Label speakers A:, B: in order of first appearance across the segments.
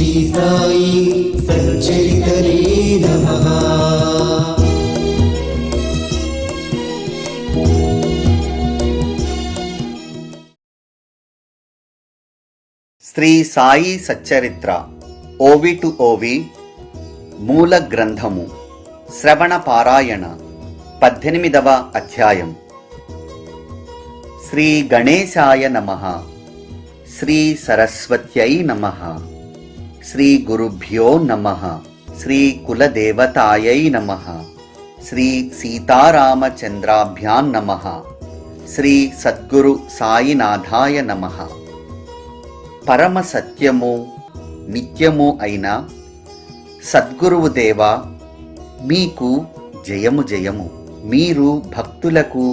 A: శ్రీ సాయి సచ్చరితనే నమః.
B: శ్రీ సాయి సచ్చరిత్ర ఓవి టు ఓవి మూల గ్రంథము శ్రవణ పారాయణ 18వ అధ్యాయం. శ్రీ గణేశాయ నమః. శ్రీ సరస్వత్యై నమః. శ్రీ గురుభ్యో నమః. శ్రీ కులదేవతాయై నమః. శ్రీ సీతారామచంద్రాభ్యాం నమః. శ్రీ సద్గురు సాయినాథాయ నమః. పరమ సత్యము నిత్యము అయిన సద్గురువు దేవా, మీకు జయము జయము. మీరు భక్తులకు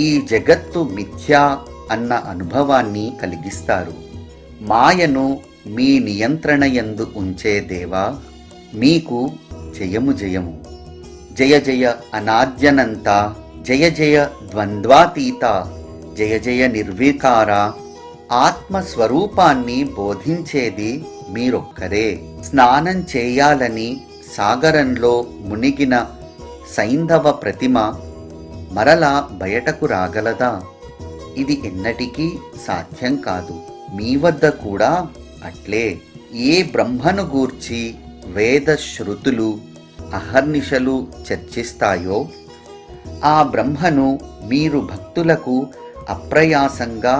B: ఈ జగత్తు మిథ్యా అన్న అనుభవాన్ని కలిగిస్తారు. మాయను మీ నియంత్రణ యందు ఉంచే దేవా, మీకు జయము జయము. జయ జయ అనాద్యనంత, జయ జయ ద్వంద్వాతీత, జయ జయ నిర్వికార. ఆత్మస్వరూపాన్ని బోధించేది మీరొక్కరే. స్నానం చేయాలని సాగరంలో మునిగిన సైంధవ ప్రతిమ మరలా బయటకు రాగలదా? ఇది ఎన్నటికీ సాధ్యం కాదు. మీ వద్ద కూడా అట్లే. ఏ బ్రహ్మను గూర్చి వేద శృతులు అహర్నిశలు చర్చిస్తాయో ఆ బ్రహ్మను మీరు భక్తులకు అప్రయాసంగా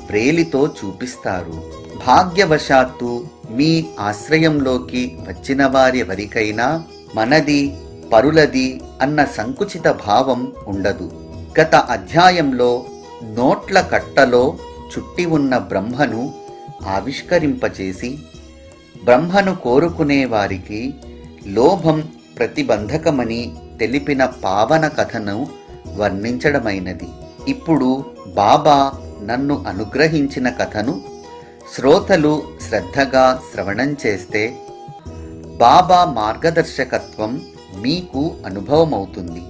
B: వ్రేలితో చూపిస్తారు. భాగ్యవశాత్తు మీ ఆశ్రయంలోకి వచ్చిన వారెవరికైనా మనది పరులది అన్న సంకుచిత భావం ఉండదు. గత అధ్యాయంలో నోట్ల కట్టలో చుట్టి ఉన్న బ్రహ్మను ఆవిష్కరింపచేసి బ్రహ్మను కోరుకునే వారికి లోభం ప్రతిబంధకమని తెలిపిన పావన కథను వర్ణించడమైనది. ఇప్పుడు బాబా నన్ను అనుగ్రహించిన కథను శ్రోతలు శ్రద్ధగా శ్రవణం చేస్తే బాబా మార్గదర్శకత్వం మీకు అనుభవమవుతుంది.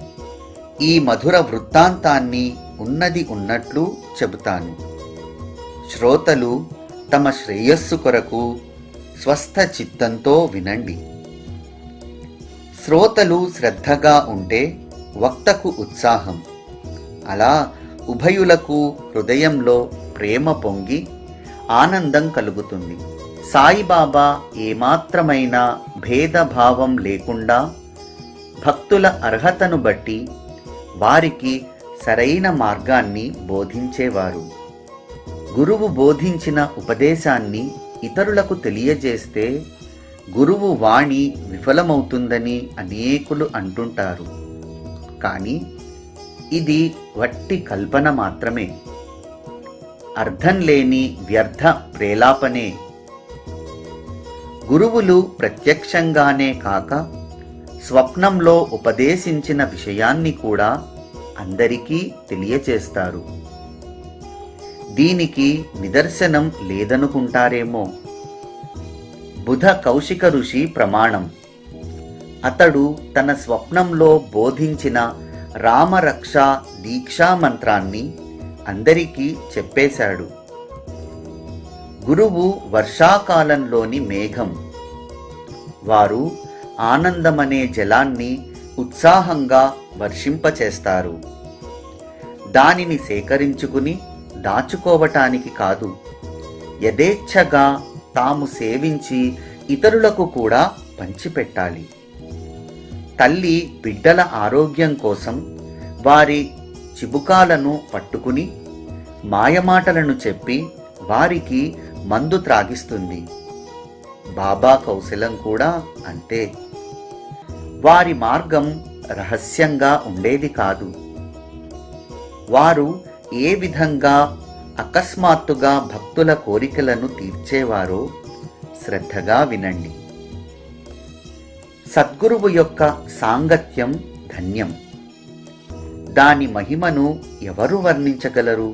B: ఈ మధుర వృత్తాంతాన్ని ఉన్నది ఉన్నట్లు చెబుతాను. శ్రోతలు తమ శ్రేయస్సు కొరకు స్వస్థ చిత్తంతో వినండి. శ్రోతలు శ్రద్ధగా ఉంటే వక్తకు ఉత్సాహం, అలా ఉభయులకు హృదయంలో ప్రేమ పొంగి ఆనందం కలుగుతుంది. సాయిబాబా ఏమాత్రమైన భేదభావం లేకుండా భక్తుల అర్హతను బట్టి వారికి సరైన మార్గాన్ని బోధించేవారు. గురువు బోధించిన ఉపదేశాన్ని ఇతరులకు తెలియజేస్తే గురువు వాణి విఫలమవుతుందని అనేకులు అంటుంటారు. కానీ ఇది వట్టి కల్పన మాత్రమే, అర్థం లేని వ్యర్థ ప్రేలాపనే. గురువులు ప్రత్యక్షంగానే కాక స్వప్నంలో ఉపదేశించిన విషయాన్ని కూడా అందరికీ తెలియచేస్తారు. దీనికి నిదర్శనం లేదనుకుంటారేమో. బుధ కౌశిక ఋషి ప్రమాణం. అతడు తన స్వప్నంలో బోధించిన రామరక్ష దీక్షా మంత్రాన్ని అందరికీ చెప్పేశాడు. గురువు వర్షాకాలంలోని మేఘం. వారు ఆనందమనే జలాన్ని ఉత్సాహంగా వర్షింపచేస్తారు. దానిని సేకరించుకుని దాచుకోవటానికి కాదు, యథేచ్ఛగా తాము సేవించి ఇతరులకు కూడా పంచిపెట్టాలి. తల్లి బిడ్డల ఆరోగ్యం కోసం వారి చిబుకాలను పట్టుకుని మాయమాటలను చెప్పి వారికి మందు త్రాగిస్తుంది. బాబా కౌశలం కూడా అంతే. వారి మార్గం రహస్యంగా ఉండేది కాదు. వారు ఏ విధంగా అకస్మాత్తుగా భక్తుల కోరికలను తీర్చేవారో శ్రద్ధగా వినండి. సద్గురువు యొక్క సాంగత్యం ధన్యం. దాని మహిమను ఎవరు వర్ణించగలరు?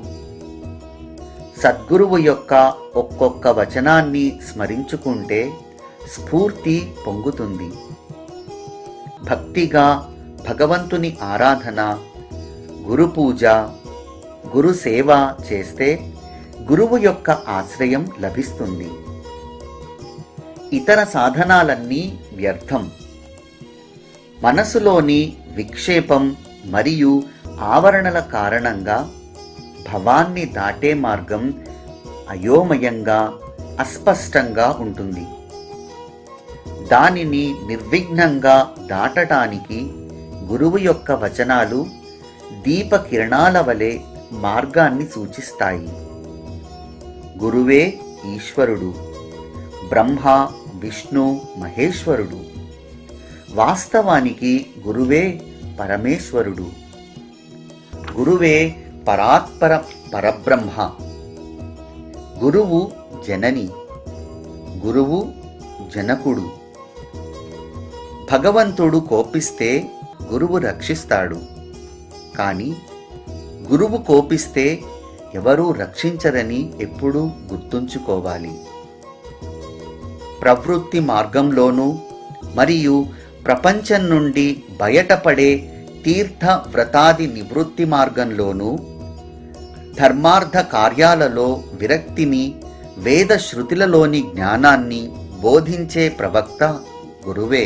B: సద్గురువు యొక్క ఒక్కొక్క వచనాన్ని స్మరించుకుంటే స్ఫూర్తి పొంగుతుంది. భక్తిగా భగవంతుని ఆరాధన, గురు పూజ, గురు సేవ చేస్తే గురువు యొక్క ఆశ్రయం లభిస్తుంది. ఇతర సాధనాలన్నీ వ్యర్థం. మనసులోని విక్షేపం మరియు ఆవరణల కారణంగా భవాన్ని దాటే మార్గం అయోమయంగా, అస్పష్టంగా ఉంటుంది. దానిని నిర్విఘ్నంగా దాటటానికి గురువు యొక్క వచనాలు దీపకిరణాల వలె మార్గాన్ని సూచిస్తాయి. గురువే ఈశ్వరుడు, బ్రహ్మ, విష్ణు, మహేశ్వరుడు. వాస్తవానికి గురువే పరమేశ్వరుడు. గురువే పరాత్పర పరబ్రహ్మ. గురువు జనని, గురువు జనకుడు. భగవంతుడు కోపిస్తే గురువు రక్షిస్తాడు, కానీ గురువు కోపిస్తే ఎవరూ రక్షించరని ఎప్పుడూ గుర్తుంచుకోవాలి. ప్రవృత్తి మార్గంలోనూ మరియు ప్రపంచం నుండి బయటపడే తీర్థ వ్రతాది నివృత్తి మార్గంలోనూ ధర్మార్థ కార్యాలలో విరక్తిని, వేద శృతులలోని జ్ఞానాన్ని బోధించే ప్రవక్త గురువే.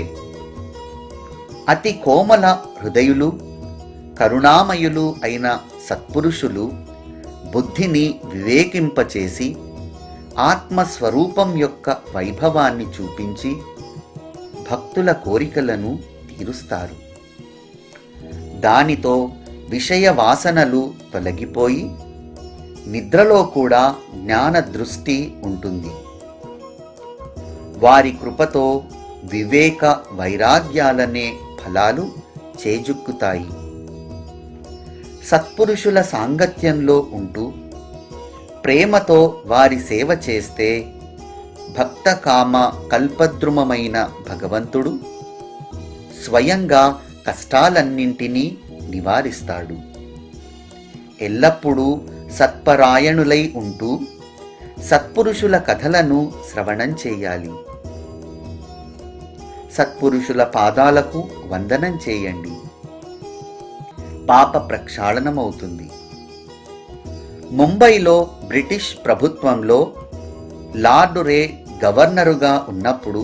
B: అతి కోమల హృదయులు, కరుణామయులు అయిన సత్పురుషులు బుద్ధిని వివేకింపచేసి ఆత్మస్వరూపం యొక్క వైభవాన్ని చూపించి భక్తుల కోరికలను తీరుస్తారు. దానితో విషయ వాసనలు తొలగిపోయి నిద్రలో కూడా జ్ఞాన దృష్టి ఉంటుంది. వారి కృపతో వివేక వైరాగ్యాలనే ఫలాలు చేజుక్కుతాయి. సత్పురుషుల సాంగత్యంలో ఉంటూ ప్రేమతో వారి సేవ చేస్తే భక్తకామ కల్పద్రుమమైన భగవంతుడు స్వయంగా కష్టాలన్నింటినీ నివారిస్తాడు. ఎల్లప్పుడూ సత్పరాయణులై ఉంటూ సత్పురుషుల కథలను శ్రవణం చేయాలి. సత్పురుషుల పాదాలకు వందనం చేయండి. పాప ప్రక్షాళనమవుతుంది. ముంబైలో బ్రిటిష్ ప్రభుత్వంలో లార్డ్ రే గవర్నరుగా ఉన్నప్పుడు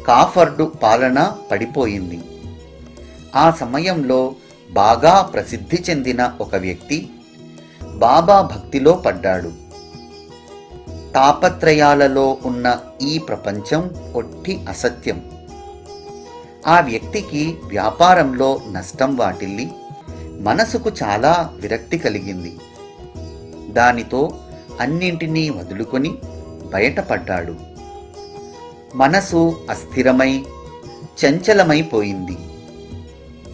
B: కాఫర్డు పాలన పడిపోయింది. ఆ సమయంలో బాగా ప్రసిద్ధి చెందిన ఒక వ్యక్తి బాబా భక్తిలో పడ్డాడు. తాపత్రయాలలో ఉన్న ఈ ప్రపంచం ఒట్టి అసత్యం. ఆ వ్యక్తికి వ్యాపారంలో నష్టం వాటిల్లి మనసుకు చాలా విరక్తి కలిగింది. దానితో అన్నింటినీ వదులుకొని బయటపడ్డాడు. మనసు అస్థిరమై చంచలమైపోయింది.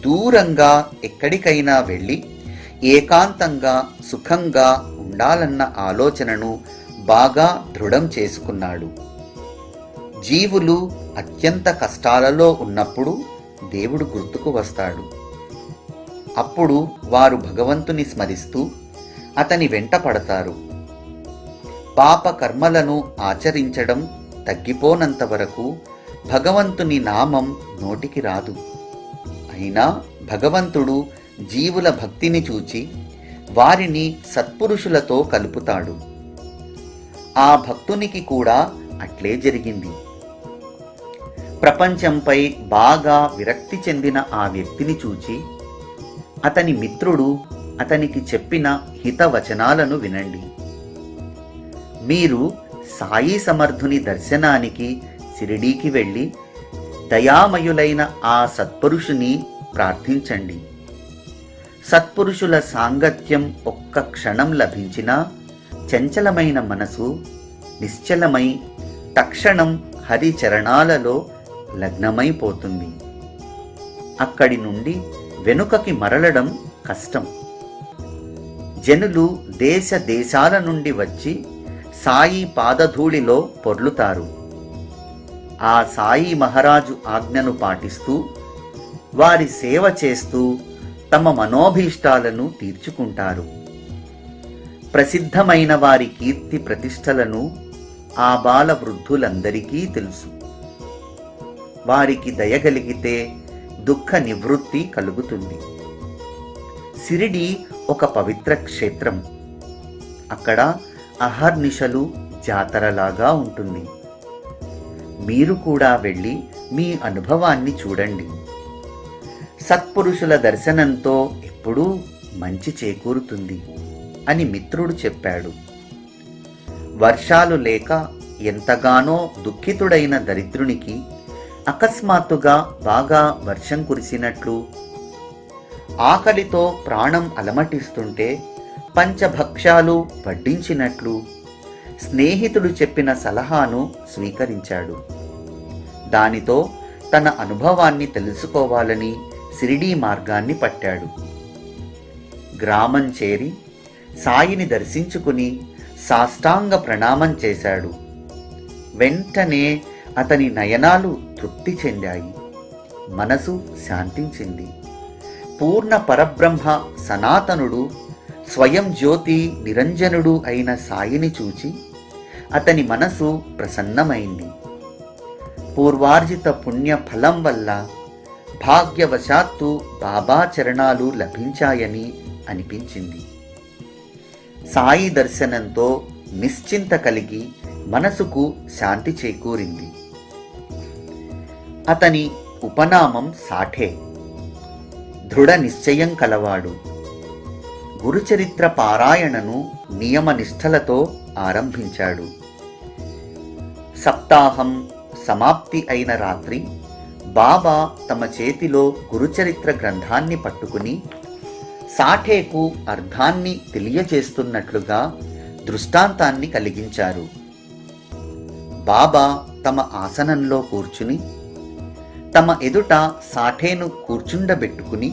B: దూరంగా ఎక్కడికైనా వెళ్ళి ఏకాంతంగా సుఖంగా ఉండాలన్న ఆలోచనను బాగా దృఢం చేసుకున్నాడు. జీవులు అత్యంత కష్టాలలో ఉన్నప్పుడు దేవుడు గుర్తుకు వస్తాడు. అప్పుడు వారు భగవంతుని స్మరిస్తూ అతని వెంట పడతారు. పాప కర్మలను ఆచరించడం తగ్గిపోనంత వరకు భగవంతుని నామం నోటికి రాదు. అయినా భగవంతుడు జీవుల భక్తిని చూచి వారిని సత్పురుషులతో కలుపుతాడు. ఆ భక్తునికి కూడా అట్లే జరిగింది. ప్రపంచంపై బాగా విరక్తి చెందిన ఆ వ్యక్తిని చూచి అతని మిత్రుడు అతనికి చెప్పిన హితవచనాలను వినండి. మీరు సాయి సమర్థుని దర్శనానికి షిరిడీకి వెళ్ళి దయామయులైన ఆ సత్పురుషుని ప్రార్థించండి. సత్పురుషుల సాంగత్యం ఒక్క క్షణం లభించినా చంచలమైన మనసు నిశ్చలమై తక్షణం హరి చరణాలలో లగ్నమైపోతుంది. అక్కడి నుండి వెనుకకి మరలడం కష్టం. జనులు దేశ దేశాల నుండి వచ్చి సాయి పాదధూళిలో పొర్లుతారు. ఆ సాయి మహారాజు ఆజ్ఞను పాటిస్తూ వారి సేవ చేస్తూ తమ మనోభీష్టాలను తీర్చుకుంటారు. ప్రసిద్ధమైన వారి కీర్తి ప్రతిష్టలను ఆ బాల వృద్ధులందరికీ తెలుసు. వారికి దయగలిగితే దుఃఖ నివృత్తి కలుగుతుంది. షిరిడి ఒక పవిత్ర క్షేత్రం. అక్కడ అహర్నిశలు జాతరలాగా ఉంటుంది. మీరు కూడా వెళ్ళి మీ అనుభవాన్ని చూడండి. సత్పురుషుల దర్శనంతో ఎప్పుడూ మంచి చేకూరుతుంది అని మిత్రుడు చెప్పాడు. వర్షాలు లేక ఎంతగానో దుఃఖితుడైన దరిద్రునికి అకస్మాత్తుగా బాగా వర్షం కురిసినట్లు, ఆకలితో ప్రాణం అలమటిస్తుంటే పంచభక్ష్యాలు వడ్డించినట్లు స్నేహితుడు చెప్పిన సలహాను స్వీకరించాడు. దానితో తన అనుభవాన్ని తెలుసుకోవాలని షిరిడీ మార్గాన్ని పట్టాడు. గ్రామం చేరి సాయిని దర్శించుకుని సాష్టాంగ ప్రణామం చేశాడు. వెంటనే అతని నయనాలు తృప్తి చెందాయి, మనసు శాంతించింది. పూర్ణ పరబ్రహ్మ సనాతనుడు, స్వయం జ్యోతి నిరంజనుడు అయిన సాయిని చూచి అతని మనసు ప్రసన్నమైంది. పూర్వార్జిత పుణ్య ఫలం వల్ల భాగ్యవశాత్తు బాబా చరణాలు లభించాయని అనిపించింది. సాయి దర్శనంతో నిశ్చింత కలిగి మనసుకు శాంతి చేకూరింది. అతని ఉపనామం సాఠే. దృఢ నిశ్చయం కలవాడు. గురుచరిత్ర పారాయణను నియమనిష్టలతో ఆరంభించాడు. సప్తాహం సమాప్తి అయిన రాత్రి బాబా తమ చేతిలో గురుచరిత్ర గ్రంథాన్ని పట్టుకుని సాఠేకు అర్థాన్ని తెలియచేస్తున్నట్లుగా దృష్టాంతాన్ని కలిగించారు. బాబా తమ ఆసనంలో కూర్చుని తమ ఎదుట సాఠేను కూర్చుండబెట్టుకుని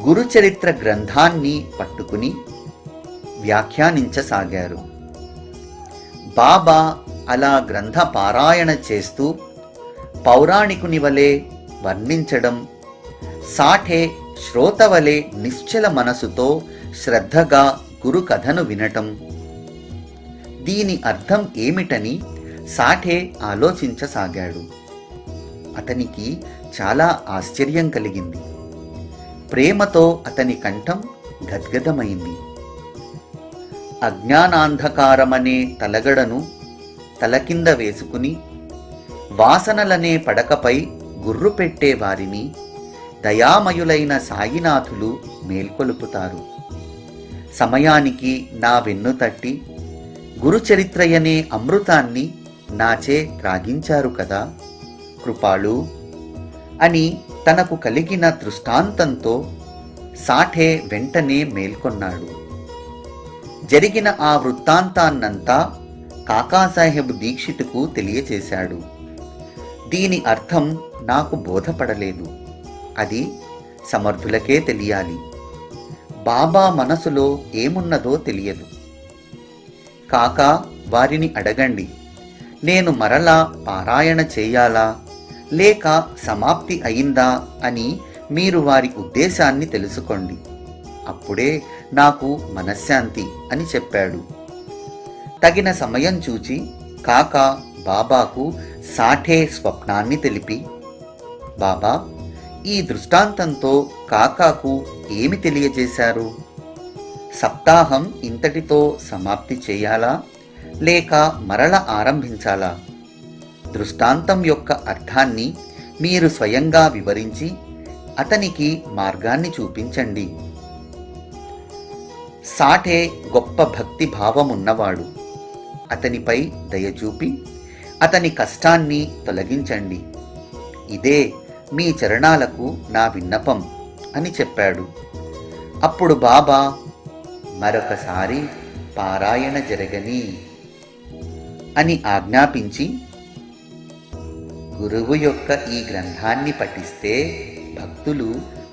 B: గురుచరిత్ర గ్రంథాన్ని పట్టుకుని వ్యాఖ్యానించసాగారు. బాబా అలా గ్రంథ పారాయణ చేస్తూ పౌరాణికుని వలె వర్ణించడం, సాఠే శ్రోతవలే నిశ్చల మనసుతో శ్రద్ధగా గురు కథను వినటం, దీని అర్థం ఏమిటని సాఠే ఆలోచించసాగాడు. అతనికి చాలా ఆశ్చర్యం కలిగింది. ప్రేమతో అతని కంఠం గద్గదమైంది. అజ్ఞానాంధకారమనే తలగడను తలకింద వేసుకుని వాసనలనే పడకపై గుర్రు పెట్టే వారిని దయామయులైన సాయినాథులు మేల్కొలుపుతారు. సమయానికి నా వెన్ను తట్టి గురుచరిత్రయనే అమృతాన్ని నాచే త్రాగించారు కదా కృపాళు అని తనకు కలిగిన దృష్టాంతంతో సాఠే వెంటనే మేల్కొన్నాడు. జరిగిన ఆ వృత్తాంతాన్నంతా కాకాసాహెబ్ దీక్షితుకు తెలియచేశాడు. దీని అర్థం నాకు బోధపడలేదు, అది సమర్థులకే తెలియాలి. బాబా మనసులో ఏమున్నదో తెలియదు. కాకా, వారిని అడగండి, నేను మరలా పారాయణ చేయాలా లేక సమాప్తి అయిందా అని మీరు వారి ఉద్దేశాన్ని తెలుసుకోండి, అప్పుడే నాకు మనశ్శాంతి అని చెప్పాడు. తగిన సమయం చూచి కాకా బాబాకు సాఠే స్వప్నాన్ని తెలిపి, బాబా, ఈ దృష్టాంతంతో కాకాకు ఏమి తెలియజేశారు? సప్తాహం ఇంతటితో సమాప్తి చేయాలా లేక మరల ఆరంభించాలా? దృష్టాంతం యొక్క అర్థాన్ని మీరు స్వయంగా వివరించి అతనికి మార్గాన్ని చూపించండి. సాఠే గొప్ప భక్తి భావమున్నవాడు. అతనిపై దయచూపి అతని కష్టాన్ని తొలగించండి. ఇదే మీ చరణాలకు నా విన్నపం అని చెప్పాడు. అప్పుడు బాబా మరొకసారి పారాయణ జరగని అని ఆజ్ఞాపించి, గురువు యొక్క ఈ గ్రంథాన్ని పఠిస్తే భక్తులు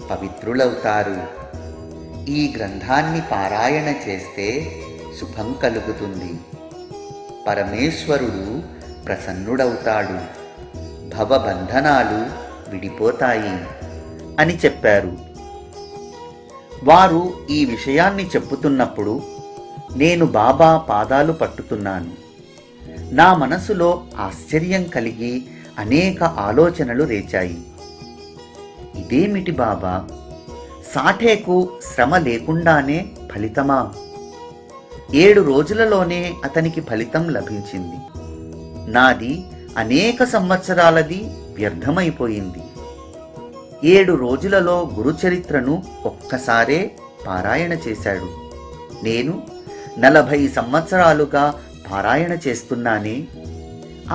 B: పవిత్రులవుతారు. ఈ గ్రంథాన్ని పారాయణ చేస్తే శుభం కలుగుతుంది. పరమేశ్వరుడు ప్రసన్నుడవుతాడు. భవబంధనాలు విడిపోతాయి అని చెప్పారు. వారు ఈ విషయాన్ని చెప్పుతున్నప్పుడు నేను బాబా పాదాలు పట్టుతున్నాను. నా మనసులో ఆశ్చర్యం కలిగి అనేక ఆలోచనలు రేచాయి. ఇదేమిటి బాబా, సాఠేకు శ్రమ లేకుండానే ఫలితమా? 7 రోజులలోనే అతనికి ఫలితం లభించింది. నాది అనేక సంవత్సరాలది వ్యర్థమైపోయింది. 7 రోజులలో గురుచరిత్రను ఒక్కసారే పారాయణ చేశాడు. నేను 40 సంవత్సరాలుగా పారాయణ చేస్తున్నానే,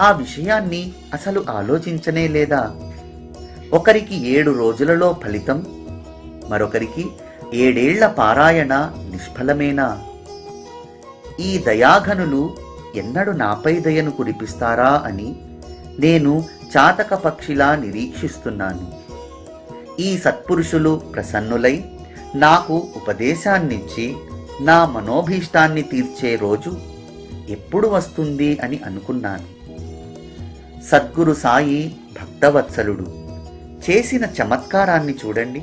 B: ఆ విషయాన్ని అసలు ఆలోచించనే లేదా? ఒకరికి 7 రోజులలో ఫలితం, మరొకరికి 7 ఏళ్ల పారాయణ నిష్ఫలమేనా? ఈ దయాఘనులు ఎన్నడు నాపై దయను కురిపిస్తారా అని నేను చాతక పక్షిలా నిరీక్షిస్తున్నాను. ఈ సత్పురుషులు ప్రసన్నులై నాకు ఉపదేశాన్నిచ్చి నా మనోభీష్టాన్ని తీర్చే రోజు ఎప్పుడు వస్తుంది అని అనుకున్నాను. సద్గురు సాయి భక్తవత్సలుడు చేసిన చమత్కారాన్ని చూడండి.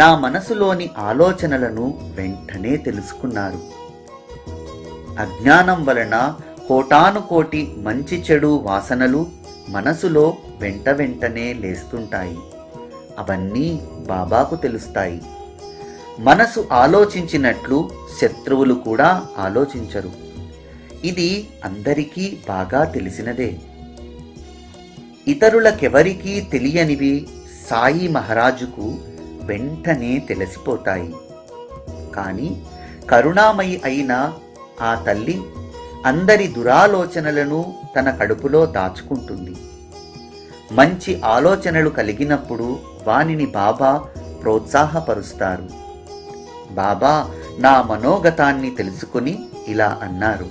B: నా మనసులోని ఆలోచనలను వెంటనే తెలుసుకున్నారు. అజ్ఞానం వలన కోటానుకోటి మంచి చెడు వాసనలు మనసులో వెంటనే లేస్తుంటాయి. అవన్నీ బాబాకు తెలుస్తాయి. మనసు ఆలోచించినట్లు శత్రువులు కూడా ఆలోచించరు. ఇది అందరికీ బాగా తెలిసినదే. ఇతరులకెవరికీ తెలియనివి సాయి మహారాజుకు వెంటనే తెలిసిపోతాయి. కానీ కరుణామయి అయిన ఆ తల్లి అందరి దురాలోచనలను తన కడుపులో దాచుకుంటుంది. మంచి ఆలోచనలు కలిగినప్పుడు వానిని బాబా ప్రోత్సాహపరుస్తారు. బాబా నా మనోగతాన్ని తెలుసుకుని ఇలా అన్నారు.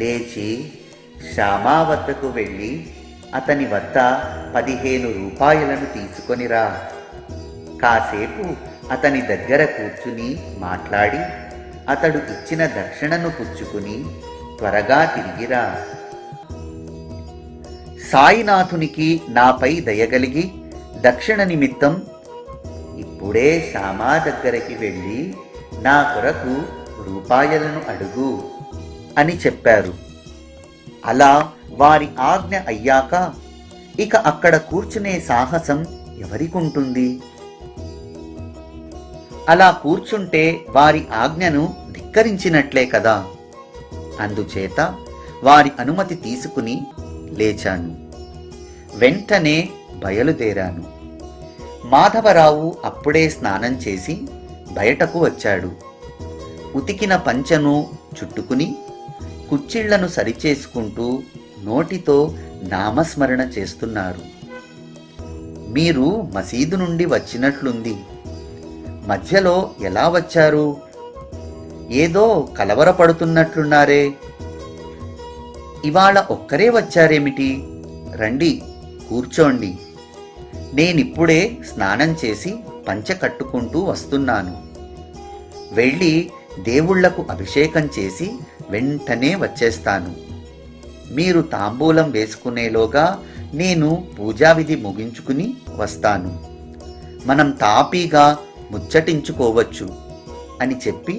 B: లేచి శ్యామా వద్దకు వెళ్ళి అతని వద్ద 15 రూపాయలను తీసుకొనిరా. కాసేపు అతని దగ్గర కూర్చుని మాట్లాడి అతడు ఇచ్చిన దక్షిణను పుచ్చుకుని త్వరగా తిరిగిరా. సాయినాథునికి నాపై దయగలిగి దక్షిణ నిమిత్తం ఇప్పుడే శ్యామా దగ్గరికి వెళ్ళి నా కొరకు రూపాయలను అడుగు అని చెప్పారు. అలా వారి ఆజ్ఞ అయ్యాక ఇక అక్కడ కూర్చునే సాహసం ఎవరికుంటుంది? అలా కూర్చుంటే వారి ఆజ్ఞను ధిక్కరించినట్లే కదా. అందుచేత వారి అనుమతి తీసుకుని లేచాను. వెంటనే బయలుదేరాను. మాధవరావు అప్పుడే స్నానం చేసి బయటకు వచ్చాడు. ఉతికిన పంచెను చుట్టుకుని కుచ్చిళ్లను సరిచేసుకుంటూ నోటితో నామస్మరణ చేస్తున్నారు. మీరు మసీదు నుండి వచ్చినట్లుంది. మధ్యలో ఎలా వచ్చారు? ఏదో కలవరపడుతున్నట్లున్నారే. ఇవాళ ఒక్కరే వచ్చారేమిటి? రండి, కూర్చోండి. నేనిప్పుడే స్నానం చేసి పంచె కట్టుకుంటూ వస్తున్నాను. వెళ్ళి దేవుళ్లకు అభిషేకం చేసి వెంటనే వచ్చేస్తాను. మీరు తాంబూలం వేసుకునేలోగా నేను పూజావిధి ముగించుకుని వస్తాను. మనం తాపీగా ముచ్చటించుకోవచ్చు అని చెప్పి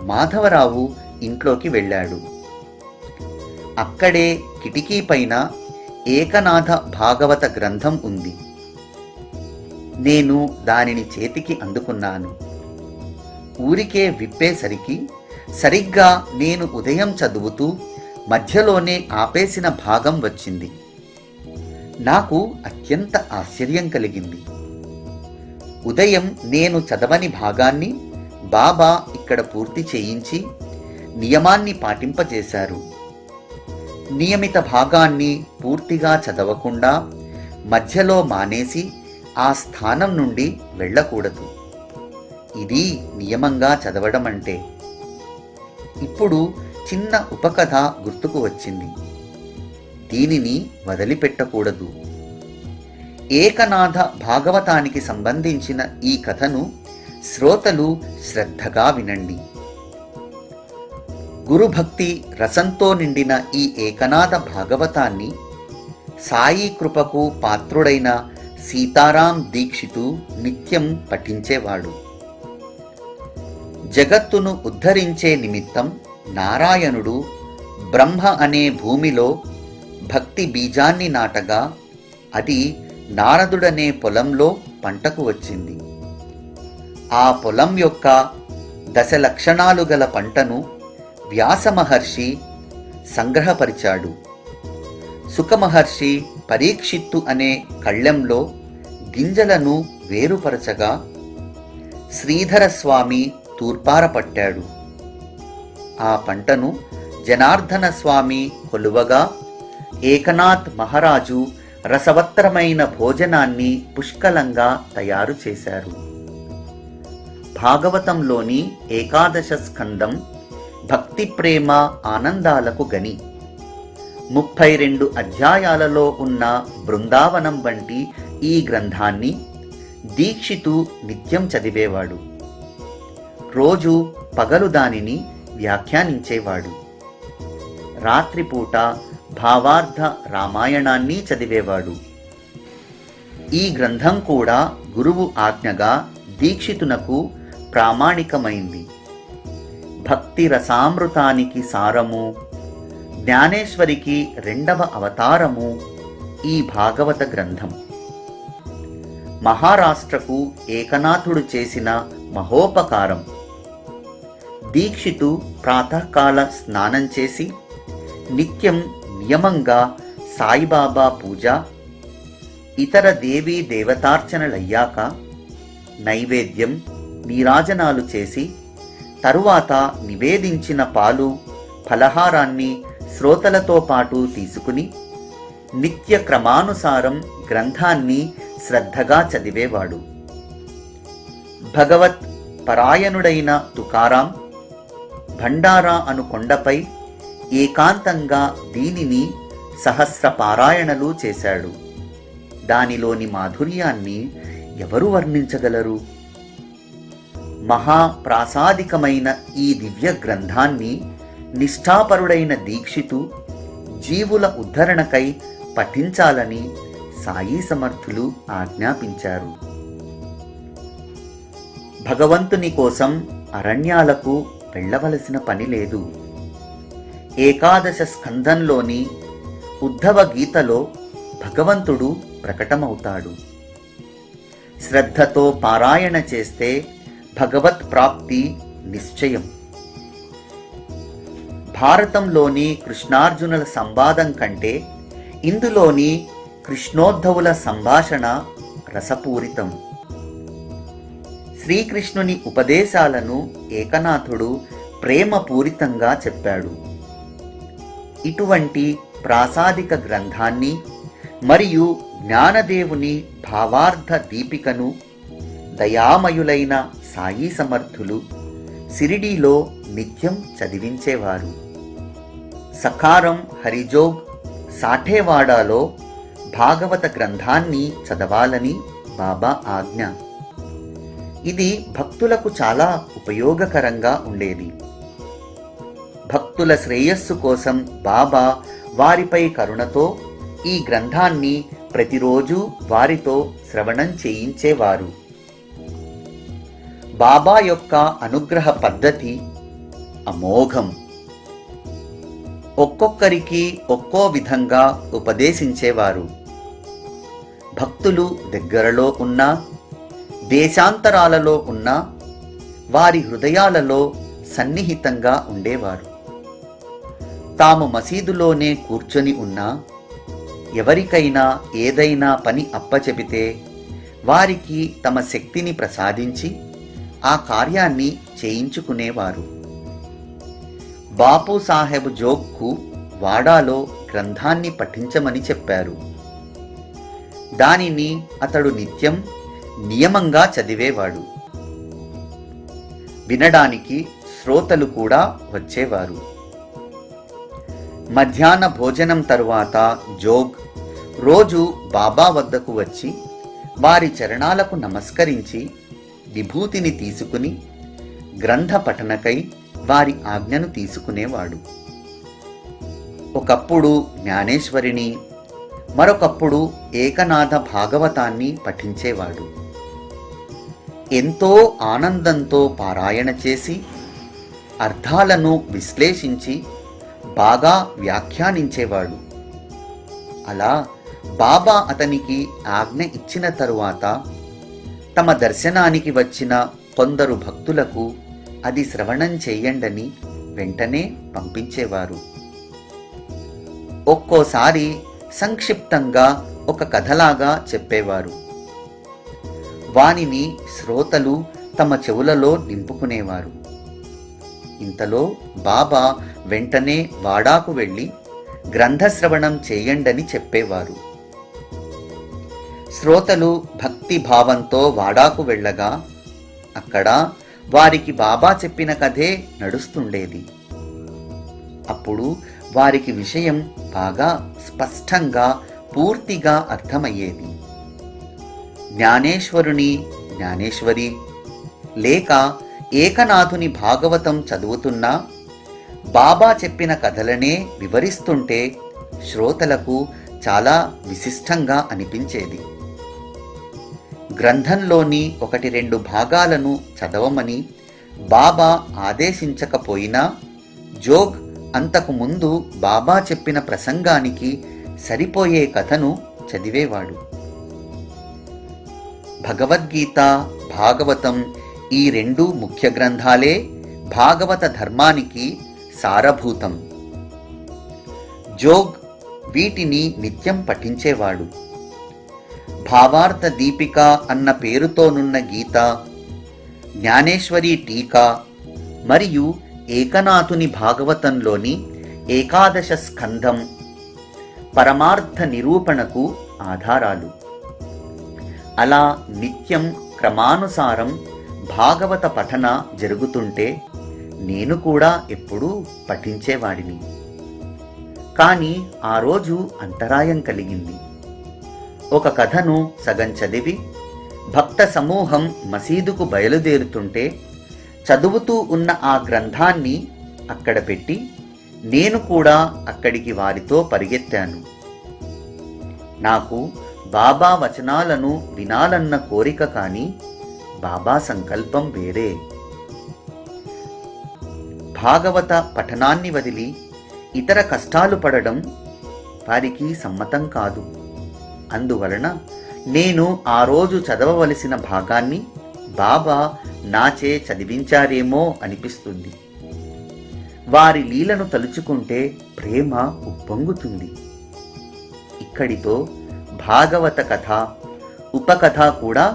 B: మాధవరావు ఇంట్లోకి వెళ్ళాడు. అక్కడే కిటికీ పైన ఏకనాథ భాగవత గ్రంథం ఉంది. నేను దానిని చేతికి అందుకున్నాను. ఊరికే విప్పేసరికి సరిగ్గా నేను ఉదయం చదువుతూ మధ్యలోనే ఆపేసిన భాగం వచ్చింది. నాకు అత్యంత ఆశ్చర్యం కలిగింది. ఉదయం నేను చదవని భాగాన్ని బాబా ఇక్కడ పూర్తి చేయించి నియమాన్ని పాటింపజేశారు. నియమిత భాగాన్ని పూర్తిగా చదవకుండా మధ్యలో మానేసి ఆ స్థానం నుండి వెళ్ళకూడదు. ఇది నియమంగా చదవడం అంటే. ఇప్పుడు చిన్న ఉపకథ గుర్తుకు వచ్చింది. దీనిని వదిలిపెట్టకూడదు. ఏకనాథ భాగవతానికి సంబంధించిన ఈ కథను శ్రోతలు శ్రద్ధగా వినండి. గురుభక్తి రసంతో నిండిన ఈ ఏకనాథ భాగవతాన్ని సాయి కృపకు పాత్రుడైన సీతారాం దీక్షితు నిత్యం పఠించేవాడు. జగత్తును ఉద్ధరించే నిమిత్తం నారాయణుడు బ్రహ్మ అనే భూమిలో భక్తి బీజాన్ని నాటగా అది నారదుడనే పొలంలో పంటకు వచ్చింది. ఆ పొలం యొక్క 10 లక్షణాలు గల పంటను వ్యాస మహర్షి సంగ్రహపరిచాడు. సుఖమహర్షి పరీక్షిత్తు అనే కళ్ళెంలో గింజలను వేరుపరచగా శ్రీధరస్వామి తూర్పార పట్టాడు. ఆ పంటను జనార్దన స్వామి కొలువగా ఏకనాథ్ మహారాజు రసవత్తరమైన భోజనాన్ని పుష్కలంగా తయారు చేశారు. భాగవతంలోని ఏకాదశ స్కందం భక్తి ప్రేమ ఆనందాలకు గని. 32 అధ్యాయాలలో ఉన్న బృందావనం వంటి ఈ గ్రంథాన్ని దీక్షితు నిత్యం చదివేవాడు. రోజు పగలు దానిని వ్యాఖ్యానించేవాడు. రాత్రిపూట భావార్థ రామాయణాన్ని చదివేవాడు. ఈ గ్రంథం కూడా గురువు ఆజ్ఞగా దీక్షితునకు ప్రామాణికమైంది. భక్తి రసామృతానికి సారము, జ్ఞానేశ్వరికి 2వ అవతారము ఈ భాగవత గ్రంథం. మహారాష్ట్రకు ఏకనాథుడు చేసిన మహోపకారం. దీక్షితు ప్రాతకాల స్నానం చేసి నిత్యం నియమంగా సాయిబాబా పూజ, ఇతర దేవీ దేవతార్చనలయ్యాక నైవేద్యం నీరాజనాలు చేసి తరువాత నివేదించిన పాలు ఫలహారాన్ని శ్రోతలతో పాటు తీసుకుని నిత్య క్రమానుసారం గ్రంథాన్ని శ్రద్ధగా చదివేవాడు. భగవత్ పరాయణుడైన తుకారాం భండారా అను కొండపై ఏకాంతంగా దీనిని సహస్ర పారాయణలు చేశాడు. దానిలోని మాధుర్యాన్ని ఎవరు వర్ణించగలరు? మహాప్రాసాదికమైన ఈ దివ్య గ్రంథాన్ని నిష్ఠాపరుడైన దీక్షితు జీవుల ఉద్ధరణకై పఠించాలని సాయి సమర్థులు ఆజ్ఞాపించారు. భగవంతుని కోసం అరణ్యాలకు వెళ్ళవలసిన పని లేదు. ఏకాదశ స్కంధంలోని ఉద్ధవ గీతలో భగవంతుడు ప్రకటమవుతాడు. శ్రద్ధతో పారాయణ చేస్తే భగవత్ ప్రాప్తి నిశ్చయం. భారతంలోని కృష్ణార్జునుల సంవాదం కంటే ఇందులోని కృష్ణోద్ధవుల సంభాషణ రసపూరితం. శ్రీకృష్ణుని ఉపదేశాలను ఏకనాథుడు ప్రేమపూరితంగా చెప్పాడు. ఇటువంటి ప్రాసాదిక గ్రంథాన్ని మరియు జ్ఞానదేవుని భావార్థ దీపికను దయామయులైన సాయి సమర్థులు సిరిడీలో నిత్యం చదివించేవారు. సకారం హరిజోగ్ సాఠేవాడాలో భాగవత గ్రంథాన్ని చదవాలని బాబా ఆజ్ఞ. ఇది భక్తులకు చాలా ఉపయోగకరంగా ఉండేది. భక్తుల శ్రేయస్సు కోసం బాబా వారిపై కరుణతో ఈ గ్రంథాన్ని ప్రతిరోజు వారితో శ్రవణం చేయించేవారు. బాబా యొక్క అనుగ్రహ పద్ధతి అమోఘం. ఒక్కొక్కరికి ఒక్కో విధంగా ఉపదేశించేవారు. భక్తులు దగ్గరలో ఉన్నా, దేశాంతరాలలో ఉన్నా వారి హృదయాలలో సన్నిహితంగా ఉండేవారు. తాము మసీదులోనే కూర్చొని ఉన్నా ఎవరికైనా ఏదైనా పని అప్పచెపితే వారికి తమ శక్తిని ప్రసాదించి ఆ కార్యాన్ని చేయించుకునేవారు. బాపు సాహెబ్ జోగ్కు వాడాలో గ్రంథాన్ని పఠించమని చెప్పారు. దానిని అతడు నిత్యం నియమంగా చదివేవాడు. వినడానికి శ్రోతలు కూడా వచ్చేవారు. మధ్యాహ్న భోజనం తరువాత జోగ్ రోజు బాబా వద్దకు వచ్చి వారి చరణాలకు నమస్కరించి విభూతిని తీసుకుని గ్రంథ పఠనకై వారి ఆజ్ఞను తీసుకునేవాడు. ఒకప్పుడు జ్ఞానేశ్వరిని, మరొకప్పుడు ఏకనాథ భాగవతాన్ని పఠించేవాడు. ఎంతో ఆనందంతో పారాయణ చేసి అర్థాలను విశ్లేషించి బాగా వ్యాఖ్యానించేవాడు. అలా బాబా అతనికి ఆజ్ఞ ఇచ్చిన తరువాత తమ దర్శనానికి వచ్చిన కొందరు భక్తులకు అది శ్రవణం చెయ్యండని వెంటనే పంపించేవారు. ఒక్కోసారి సంక్షిప్తంగా ఒక కథలాగా చెప్పేవారు. వానిని శ్రోతలు తమ చెవులలో నింపుకునేవారు. ఇంతలో బాబా వెంటనే వాడాకు వెళ్ళి గ్రంథశ్రవణం చేయండని చెప్పేవారు. శ్రోతలు భక్తి భావంతో వాడాకు వెళ్ళగా అక్కడ వారికి బాబా చెప్పిన కథే నడుస్తుండేది. అప్పుడు వారికి విషయం బాగా స్పష్టంగా పూర్తిగా అర్థమయ్యేది. జ్ఞానేశ్వరుని జ్ఞానేశ్వరి లేక ఏకనాథుని భాగవతం చదువుతున్నా బాబా చెప్పిన కథలనే వివరిస్తుంటే శ్రోతలకు చాలా విశిష్టంగా అనిపించేది. గ్రంథంలోని 1-2 భాగాలను చదవమని బాబా ఆదేశించకపోయినా జోగ్ అంతకు ముందు బాబా చెప్పిన ప్రసంగానికి సరిపోయే కథను చదివేవాడు. భగవద్గీత, భాగవతం ఈ 2 ముఖ్య గ్రంథాలే భాగవత ధర్మానికి సారభూతం. జోగ్ వీటిని నిత్యం పఠించేవాడు. భావార్థ దీపిక అన్న పేరుతోనున్న గీత, జ్ఞానేశ్వరి టీకా మరియు ఏకనాథుని భాగవతంలోని 11వ స్కంధం పరమార్థ నిరూపణకు ఆధారాలు. అలా నిత్యం క్రమానుసారం భాగవత పఠన జరుగుతుంటే నేను కూడా ఎప్పుడూ పఠించేవాడిని. కానీ ఆ రోజు అంతరాయం కలిగింది. ఒక కథను సగం చదివి భక్త సమూహం మసీదుకు బయలుదేరుతుంటే చదువుతూ ఉన్న ఆ గ్రంథాన్ని అక్కడ పెట్టి నేను కూడా అక్కడికి వారితో పరిగెత్తాను. నాకు బాబా వచనాలను వినాలన్న కోరిక కానీ బాబా సంకల్పం వేరే. భాగవత పఠనాన్ని వదిలి ఇతర కష్టాలు పడడం వారికి సమ్మతం కాదు. అందువలన నేను ఆ రోజు చదవవలసిన భాగాన్ని బాబా నాచే చదివించారేమో అనిపిస్తుంది. వారి లీలను తలుచుకుంటే ప్రేమ ఉప్పొంగుతుంది. ఇక్కడితో భాగవత కథ, ఉపకథ కూడా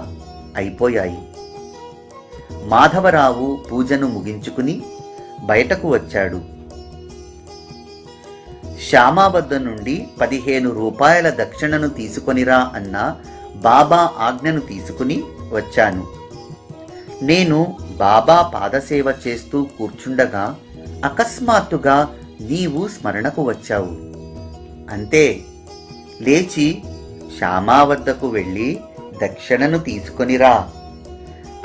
B: అయిపోయాయి. మాధవరావు పూజను ముగించుకుని బయటకు వచ్చాడు. శ్యామా వద్ద నుండి 15 రూపాయల దక్షిణను తీసుకొనిరా అన్న బాబా ఆజ్ఞను తీసుకుని వచ్చాను. నేను బాబా పాదసేవ చేస్తూ కూర్చుండగా అకస్మాత్తుగా నీవు స్మరణకు వచ్చావు. అంతే, లేచి శ్యామా వద్దకు వెళ్ళి దక్షిణను తీసుకొనిరా.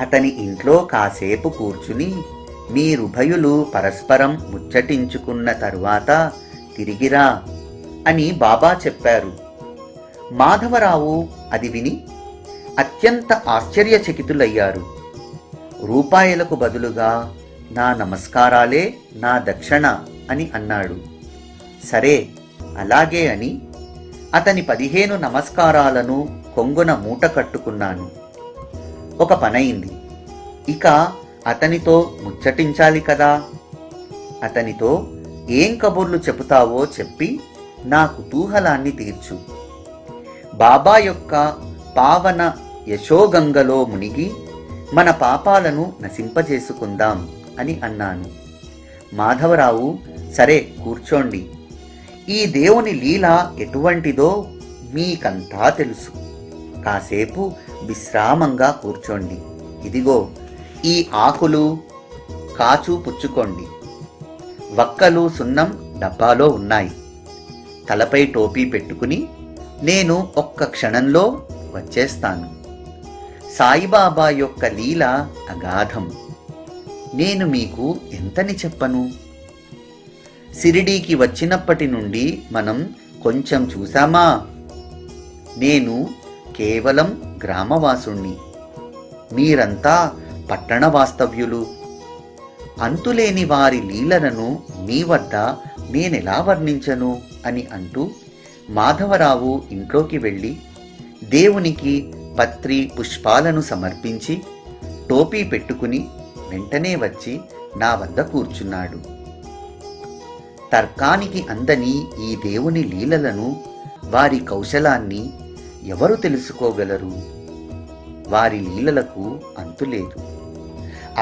B: అతని ఇంట్లో కాసేపు కూర్చుని మీరుభయులు పరస్పరం ముచ్చటించుకున్న తరువాత తిరిగిరా అని బాబా చెప్పారు. మాధవరావు అది విని అత్యంత ఆశ్చర్యచకితులయ్యారు. రూపాయలకు బదులుగా నా నమస్కారాలే నా దక్షిణ అని అన్నాడు. సరే అలాగే అని అతని 15 నమస్కారాలను కొంగున మూట కట్టుకున్నాను. ఒక పనయింది. ఇక అతనితో ముచ్చటించాలి కదా. అతనితో ఏం కబుర్లు చెబుతావో చెప్పి నా కుతూహలాన్ని తీర్చు. బాబా యొక్క పావన యశోగంగలో మునిగి మన పాపాలను నశింపజేసుకుందాం అని అన్నాను. మాధవరావు సరే కూర్చోండి, ఈ దేవుని లీల ఎటువంటిదో మీకంతా తెలుసు. కాసేపు విశ్రామంగా కూర్చోండి. ఇదిగో ఈ ఆకులు కాచు పుచ్చుకోండి. వక్కలు సున్నం డబ్బాలో ఉన్నాయి. తలపై టోపీ పెట్టుకుని నేను ఒక్క క్షణంలో వచ్చేస్తాను. సాయిబాబా యొక్క లీల అగాధం. నేను మీకు ఎంతని చెప్పను. సిరిడీకి వచ్చినప్పటి నుండి మనం కొంచెం చూశామా. నేను కేవలం గ్రామవాసుణ్ణి, మీరంతా పట్టణ వాస్తవ్యులు. అంతులేని వారి లీలలను మీ వద్ద నేనెలా వర్ణించను అని అంటూ మాధవరావు ఇంట్లోకి వెళ్ళి దేవునికి పత్రి పుష్పాలను సమర్పించి టోపీ పెట్టుకుని వెంటనే వచ్చి నా వద్ద కూర్చున్నాడు. తర్కానికి అందని ఈ దేవుని లీలలను వారి కౌశలాన్ని ఎవరు తెలుసుకోగలరు? వారి లీలలకు అంతులేదు.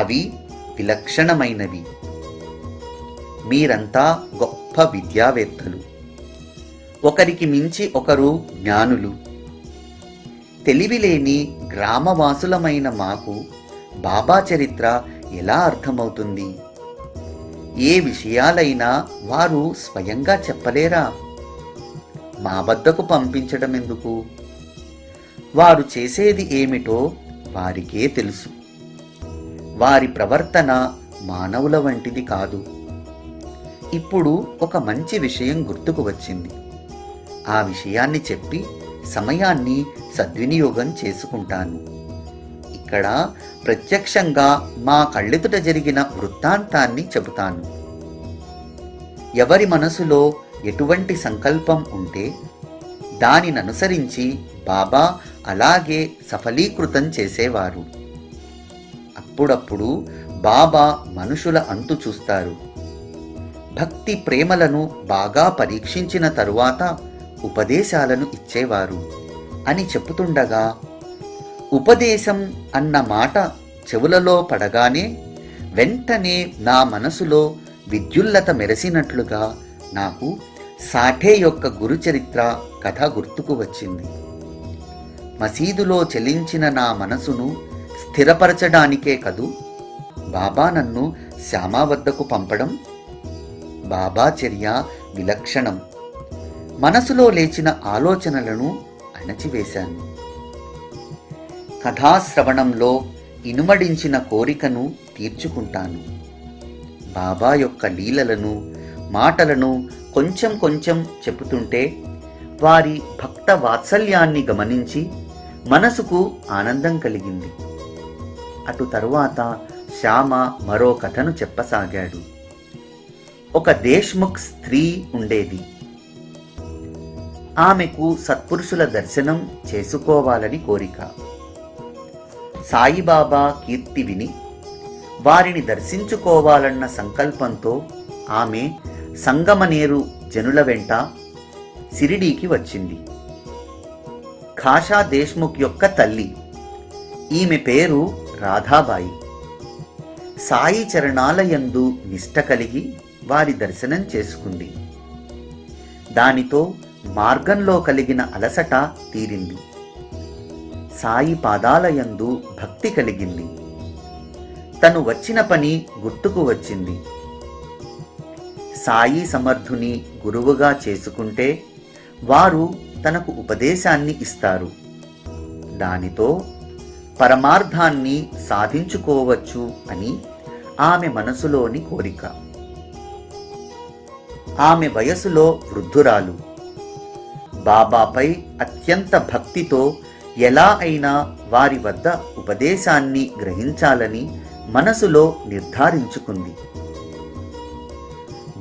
B: అవి విలక్షణమైనవి. మీరంతా గొప్ప విద్యావేత్తలు. ఒకరికి మించి ఒకరు జ్ఞానులు. తెలివిలేని గ్రామవాసులమైన మాకు బాబా చరిత్ర ఎలా అర్థమవుతుంది? ఏ విషయాలైనా వారు స్వయంగా చెప్పలేరా? మా వద్దకు పంపించడం ఎందుకు? వారు చేసేది ఏమిటో వారికే తెలుసు. వారి ప్రవర్తన మానవుల వంటిది కాదు. ఇప్పుడు ఒక మంచి విషయం గుర్తుకు వచ్చింది. ఆ విషయాన్ని చెప్పి సమయాన్ని సద్వినియోగం చేసుకుంటాను. ఇక్కడ ప్రత్యక్షంగా మా కళ్ళెదుట జరిగిన వృత్తాంతాన్ని చెబుతాను. ఎవరి మనసులో ఎటువంటి సంకల్పం ఉంటే దానిననుసరించి బాబా అలాగే సఫలీకృతం చేసేవారు. అప్పుడప్పుడు బాబా మనుషుల అంతు చూస్తారు. భక్తి ప్రేమలను బాగా పరీక్షించిన తరువాత ఉపదేశాలను ఇచ్చేవారు అని చెప్పుతుండగా, ఉపదేశం అన్న మాట చెవులలో పడగానే వెంటనే నా మనసులో విద్యుల్లత మెరసినట్లుగా నాకు సాఠే యొక్క గురుచరిత్ర కథ గుర్తుకు వచ్చింది. మసీదులో చెలించిన నా మనసును స్థిరపరచడానికే కదూ బాబా నన్ను శ్యామా వద్దకు పంపడం. బాబా చర్య విలక్షణం. మనసులో లేచిన ఆలోచనలను అణచివేశాను. కథాశ్రవణంలో ఇనుమడించిన కోరికను తీర్చుకుంటాను. బాబా యొక్క లీలలను మాటలను కొంచెం కొంచెం చెబుతుంటే వారి భక్త వాత్సల్యాన్ని గమనించి మనసుకు ఆనందం కలిగింది. అటు తరువాత శ్యామ మరో కథను చెప్పసాగాడు. ఒక దేశ్ముఖ్ స్త్రీ ఉండేది. ఆమెకు సత్పురుషుల దర్శనం చేసుకోవాలని కోరిక. సాయిబాబా కీర్తి విని వారిని దర్శించుకోవాలన్న సంకల్పంతో ఆమె సంగమనేరు జనుల వెంట సిరిడీకి వచ్చింది. ఖాషా దేశ్ముఖ్ యొక్క తల్లి. ఈమె పేరు రాధాబాయి. సాయి చరణాలయందు నిష్ట కలిగి వారి దర్శనం చేసుకుంది. దానితో మార్గంలో కలిగిన అలసట తీరింది. సాయి పాదాలయందు భక్తి కలిగింది. తను వచ్చిన పని గుర్తుకు వచ్చింది. సాయి సమర్థుని గురువుగా చేసుకుంటే వారు తనకు ఉపదేశాన్ని ఇస్తారు. దానితో పరమార్థాన్ని సాధించుకోవచ్చు అని ఆమె మనసులోని కోరిక. ఆమె వయసులో వృద్ధురాలు. బాబాపై అత్యంత భక్తితో ఎలా అయినా వారి వద్ద ఉపదేశాన్ని గ్రహించాలని మనసులో నిర్ధారించుకుంది.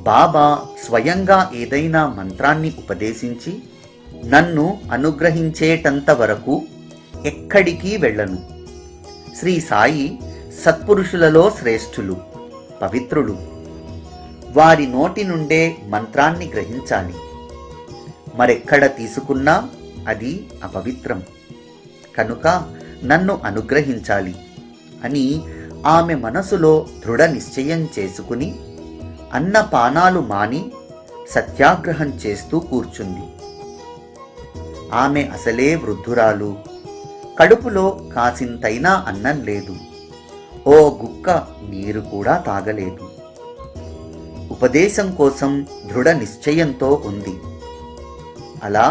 B: బాబా స్వయంగా ఏదైనా మంత్రాన్ని ఉపదేశించి నన్ను అనుగ్రహించేటంత వరకు ఎక్కడికి వెళ్ళను. శ్రీ సాయి సత్పురుషులలో శ్రేష్ఠులు, పవిత్రులు. వారి నోటి నుండే మంత్రాన్ని గ్రహించాలి. మరెక్కడ తీసుకున్నా అది అపవిత్రం. కనుక నన్ను అనుగ్రహించాలి అని ఆమె మనసులో దృఢ నిశ్చయం చేసుకుని అన్నపానాలు మాని సత్యాగ్రహం చేస్తూ కూర్చుంది. ఆమె అసలే వృద్ధురాలు. కడుపులో కాసింతైనా అన్నం లేదు. ఓ గుక్క నీరు కూడా తాగలేదు. ఉపదేశం కోసం దృఢ నిశ్చయంతో ఉంది. అలా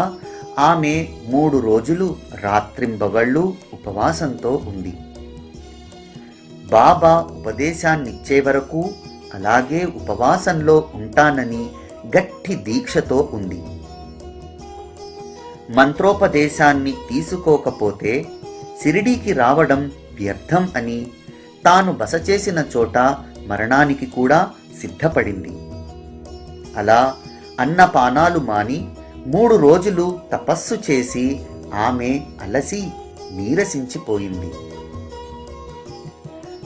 B: ఆమె 3 రోజులు రాత్రింబవళ్ళు ఉపవాసంతో ఉంది. బాబా ఉపదేశాన్నిచ్చే వరకు అలాగే ఉపవాసంలో ఉంటానని గట్టి దీక్షతో ఉంది. మంత్రోపదేశాన్ని తీసుకోకపోతే సిరిడీకి రావడం వ్యర్థం అని తాను బస చేసిన చోట మరణానికి కూడా సిద్ధపడింది. అలా అన్నపానాలు మాని 3 రోజులు తపస్సు చేసి ఆమె అలసి నీరసించిపోయింది.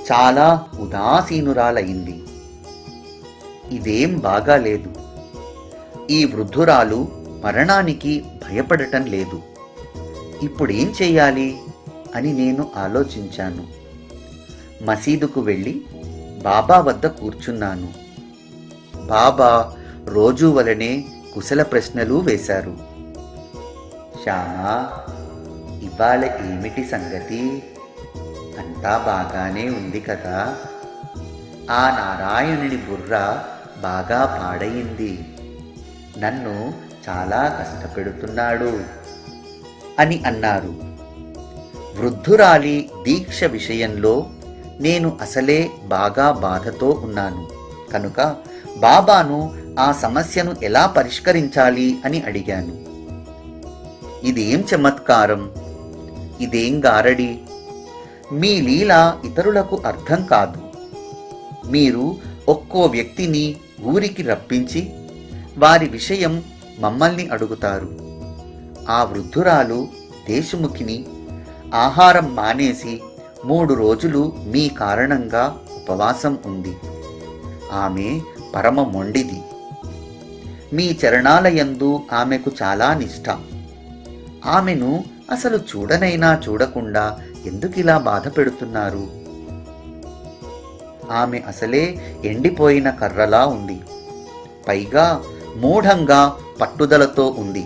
B: చాలా ఉదాసీనురాలయింది. ఇదేం బాగాలేదు. ఈ వృద్ధురాలు మరణానికి భయపడటం లేదు. ఇప్పుడేం చెయ్యాలి అని నేను ఆలోచించాను. మసీదుకు వెళ్ళి బాబా వద్ద కూర్చున్నాను. బాబా రోజూ వలనే కుశల ప్రశ్నలు వేశారు. శ్యామా, ఇవాళ ఏమిటి సంగతి? అంతా బాగానే ఉంది కదా? ఆ నారాయణుని బుర్ర బాగా పాడయింది. నన్ను చాలా కష్టపెడుతున్నాడు అని అన్నారు. వృద్ధురాలి దీక్ష విషయంలో నేను అసలే బాగా బాధతో ఉన్నాను కనుక బాబాను ఆ సమస్యను ఎలా పరిష్కరించాలి అని అడిగాను. ఇదేం చమత్కారం, ఇదేం గారడి, మీ లీల ఇతరులకు అర్థం కాదు. మీరు ఒక్కో వ్యక్తిని ఊరికి రప్పించి వారి విషయం మమ్మల్ని అడుగుతారు. ఆ వృద్ధురాలు దేశముఖిని ఆహారం మానేసి 3 రోజులు మీ కారణంగా ఉపవాసం ఉంది. ఆమె పరమ మొండిది. మీ చరణాలయందు ఆమెకు చాలా నిష్ఠ. ఆమెను అసలు చూడనైనా చూడకుండా ఎందుకిలా బాధ పెడుతున్నారు? ఆమె అసలే ఎండిపోయిన కర్రలా ఉంది. పైగా మూఢంగా పట్టుదలతో ఉంది.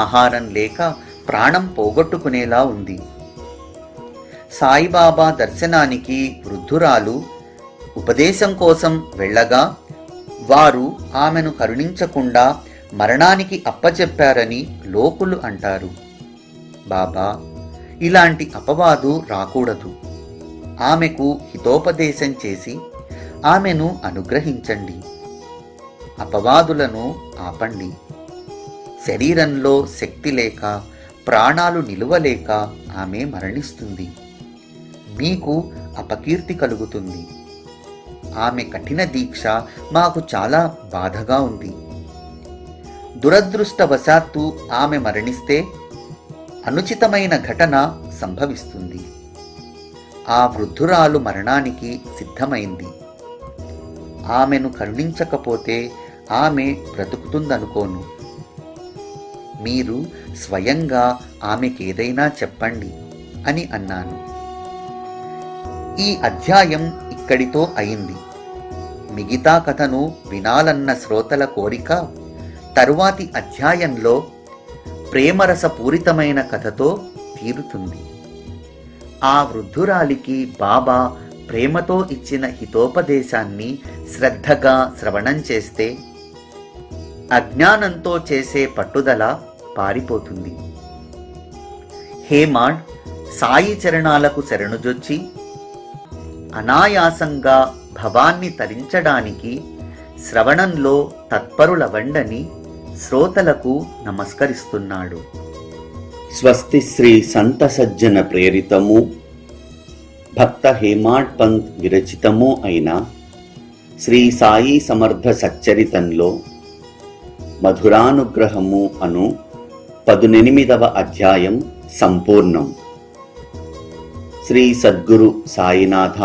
B: ఆహారం లేక ప్రాణం పోగొట్టుకునేలా ఉంది. సాయిబాబా దర్శనానికి వృద్ధురాలు ఉపదేశం కోసం వెళ్ళగా వారు ఆమెను కరుణించకుండా మరణానికి అప్పచెప్పారని లోకులు అంటారు. బాబా, ఇలాంటి అపవాదు రాకూడదు. ఆమెకు హితోపదేశం చేసి ఆమెను అనుగ్రహించండి. అపవాదులను ఆపండి. శరీరంలో శక్తి లేక ప్రాణాలు నిలువలేక ఆమె మరణిస్తుంది. మీకు అపకీర్తి కలుగుతుంది. ఆమె కఠిన దీక్ష మాకు చాలా బాధగా ఉంది. దురదృష్టవశాత్తు ఆమె మరణిస్తే అనుచితమైన ఘటన సంభవిస్తుంది. ఆ వృద్ధురాలు మరణానికి సిద్ధమైంది. ఆమెను కరుణించకపోతే ఆమె బ్రతుకుతుందనుకోను. మీరు స్వయంగా ఆమెకేదైనా చెప్పండి అని అన్నాను. ఈ అధ్యాయం ఇక్కడితో అయింది. మిగతా కథను వినాలన్న శ్రోతల కోరిక తరువాతి అధ్యాయంలో ప్రేమరసపూరితమైన కథతో తీరుతుంది. ఆ వృద్ధురాలికి బాబా ప్రేమతో ఇచ్చిన హితోపదేశాన్ని శ్రద్ధగా శ్రవణం చేస్తే అజ్ఞానంతో చేసే పట్టుదల పారిపోతుంది. హేమాడ్ సాయి చరణాలకు శరణుజొచ్చి అనాయాసంగా భవాన్ని తరించడానికి శ్రవణంలో తత్పరులవండని శ్రోతలకు నమస్కరిస్తున్నాడు.
C: స్వస్తి శ్రీ సంత సజ్జన ప్రేరితము భక్త హేమాడ్ పంత్ విరచితము అయిన శ్రీ సాయి సమర్థ సచ్చరితంలో మధురానుగ్రహము అను 18వ అధ్యాయం సంపూర్ణం. శ్రీ సద్గురు సాయినాథ